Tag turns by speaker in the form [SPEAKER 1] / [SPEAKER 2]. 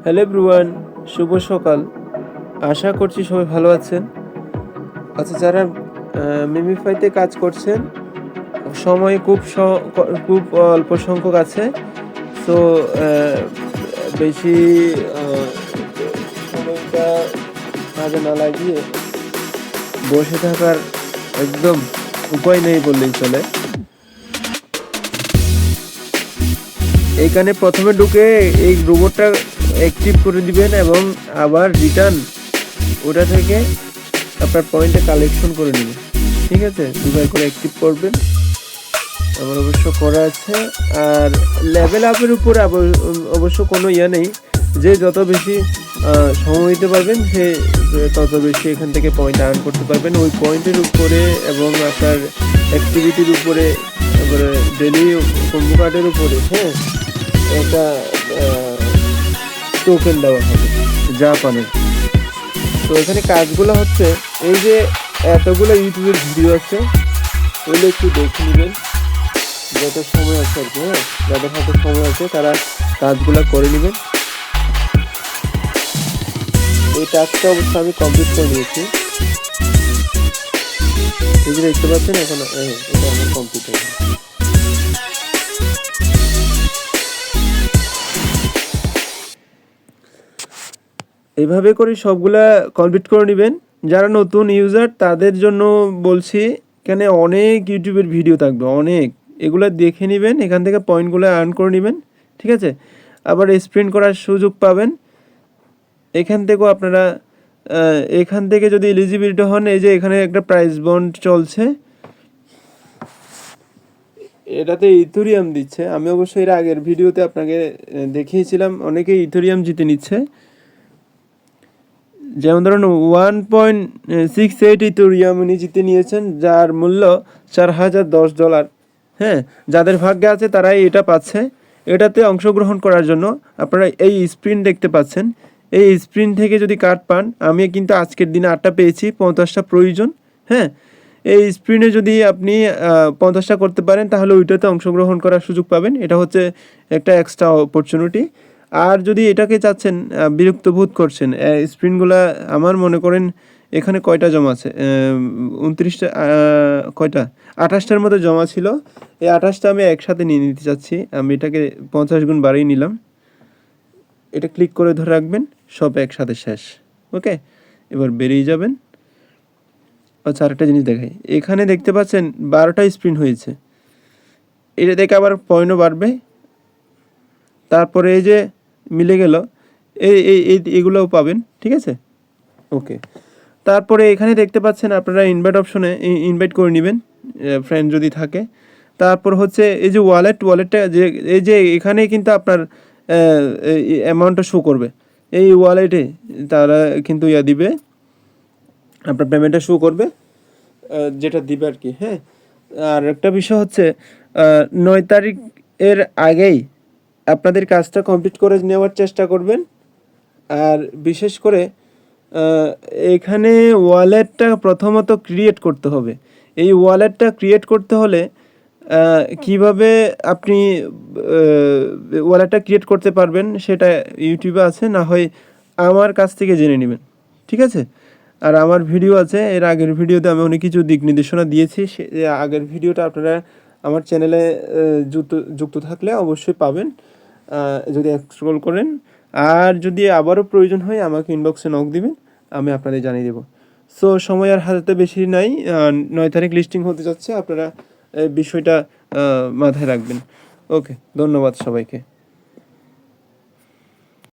[SPEAKER 1] Hello everyone, শুভ সকাল। আশা করছি সবাই ভালো আছেন। আচ্ছা, যারা মিমিফাইতে কাজ করছেন, সময় খুব অল্প সংখ্যক আছে। সো বেশি সময়টা কাজে না লাগিয়ে বসে থাকার একদম উপায় নেই বললেই চলে। এইখানে প্রথমে ঢুকে এই রোবটটা অ্যাক্টিভ করে দিবেন এবং আবার রিটার্ন ওটা থেকে আপনার পয়েন্টে কালেকশন করে নেবেন। ঠিক আছে, দুবার করে অ্যাক্টিভ করবেন, আমার অবশ্য করা আছে। আর লেভেল আপের উপরে অবশ্য কোনো ইয়ে নেই, যে যত বেশি সময় দিতে পারবেন সে তত বেশি এখান থেকে পয়েন্ট আর্ন করতে পারবেন ওই পয়েন্টের উপরে, এবং আপনার অ্যাক্টিভিটির উপরে, তারপরে ডেলি কম্বো কার্ডের উপরে। হ্যাঁ, একটা টোকেন দেওয়া হবে জাপানের। তো এখানে কাজগুলো হচ্ছে, এই যে এতগুলো ইউটিউবের ভিডিও আছে, ওইগুলো একটু দেখে নেবেন যত সময় আছে আর কি। হ্যাঁ, যাদের হাতে সময় আছে তারা কাজগুলো করে নেবেন। এই টাস্কটা অবশ্য আমি কমপ্লিট করে নিয়েছি, এই যে দেখতে পাচ্ছেন। এখন এটা আমার কমপ্লিট হয়েছে। এভাবে করে সবগুলা কমপ্লিট করে নেবেন। যারা নতুন ইউজার তাদের জন্য বলছি, এখানে অনেক ইউটিউবের ভিডিও থাকবে, অনেক, এগুলো দেখে নেবেন, এখান থেকে পয়েন্টগুলো আর্ন করে নেবেন। ঠিক আছে, আবার স্প্রিন্ট করার সুযোগ পাবেন এখান থেকেও আপনারা। এখান থেকে যদি এলিজিবিলিটি হন, এই যে এখানে একটা প্রাইস বন্ড চলছে, এটাতে ইথেরিয়াম দিচ্ছে। আমি অবশ্যই এর আগের ভিডিওতে আপনাকে দেখিয়েছিলাম, অনেকে ইথেরিয়াম জিতে নিচ্ছে। যেমন ধরুন 1.68 ইথেরিয়াম উনি জিতে নিয়েছেন, যার মূল্য $4010। হ্যাঁ, যাদের ভাগ্যে আছে তারাই এটা পাচ্ছে। এটাতে অংশগ্রহণ করার জন্য আপনারা এই স্প্রিন্ট দেখতে পাচ্ছেন, এই স্প্রিন্ট থেকে যদি কার্ড পান, আমি কিন্তু আজকের দিনে 8টা পেয়েছি, 50টা প্রয়োজন। হ্যাঁ, এই স্প্রিন্টে যদি আপনি 50টা করতে পারেন তাহলে ওইটাতে অংশগ্রহণ করার সুযোগ পাবেন। এটা হচ্ছে একটা এক্সট্রা অপরচুনিটি। আর যদি এটাকে চাচ্ছেন, বিরক্ত বোধ করছেন, স্প্রিন্টগুলা আমার মনে করেন এখানে কয়টা জমা আছে, 29টা, কয়টা 28টার মতো জমা ছিল। এই 28টা আমি একসাথে নিয়ে নিতে চাচ্ছি। আমি এটাকে 50 গুণ বাড়িয়ে নিলাম। এটা ক্লিক করে ধরে রাখবেন, সব একসাথে শেষ। ওকে, এবার বেরিয়ে যাবেন। আচ্ছা, আরেকটা জিনিস দেখাই, এখানে দেখতে পাচ্ছেন 12টা স্প্রিন্ট হয়েছে। এটা দেখে আবার পয়েন্টও বাড়বে। তারপরে এই যে মিলে গেল, এগুলোও পাবেন। ঠিক আছে, ওকে। তারপরে এখানে দেখতে পাচ্ছেন আপনারা ইনভাইট অপশনে ইনভাইট করে নেবেন, ফ্রেন্ড যদি থাকে। তারপর হচ্ছে এই যে ওয়ালেটটা, যে এই যে এখানে কিন্তু আপনার অ্যামাউন্টটা শো করবে। এই ওয়ালেটে তারা কিন্তু দিবে, আপনার পেমেন্টটা শো করবে, যেটা দিবে আর কি। হ্যাঁ, আর একটা বিষয় হচ্ছে 9 তারিখ এর আগেই আপনাদের কাজটা কমপ্লিট করে নেওয়ার চেষ্টা করবেন। আর বিশেষ করে এখানে ওয়ালেটটা প্রথমত ক্রিয়েট করতে হবে। এই ওয়ালেটটা ক্রিয়েট করতে হলে কিভাবে আপনি ওয়ালেটটা ক্রিয়েট করতে পারবেন সেটা ইউটিউবে আছে, না হয় আমার কাছ থেকে জেনে নেবেন। ঠিক আছে, আর আমার ভিডিও আছে, এর আগের ভিডিওতে আমি অনেক কিছু দিক নির্দেশনা দিয়েছি। সে আগের ভিডিওটা আপনারা আমার চ্যানেলে যুক্ত থাকলে অবশ্যই পাবেন, যদি স্ক্রল করেন। আর যদি আবারও প্রয়োজন হয় আমাকে ইনবক্সে নক দিবেন, আমি আপনাদের জানিয়ে দেবো। সো সময় আর হাতে বেশি নাই, 9 তারিখ লিস্টিং হতে যাচ্ছে, আপনারা বিষয়টা মাথায় রাখবেন। ওকে, ধন্যবাদ সবাইকে।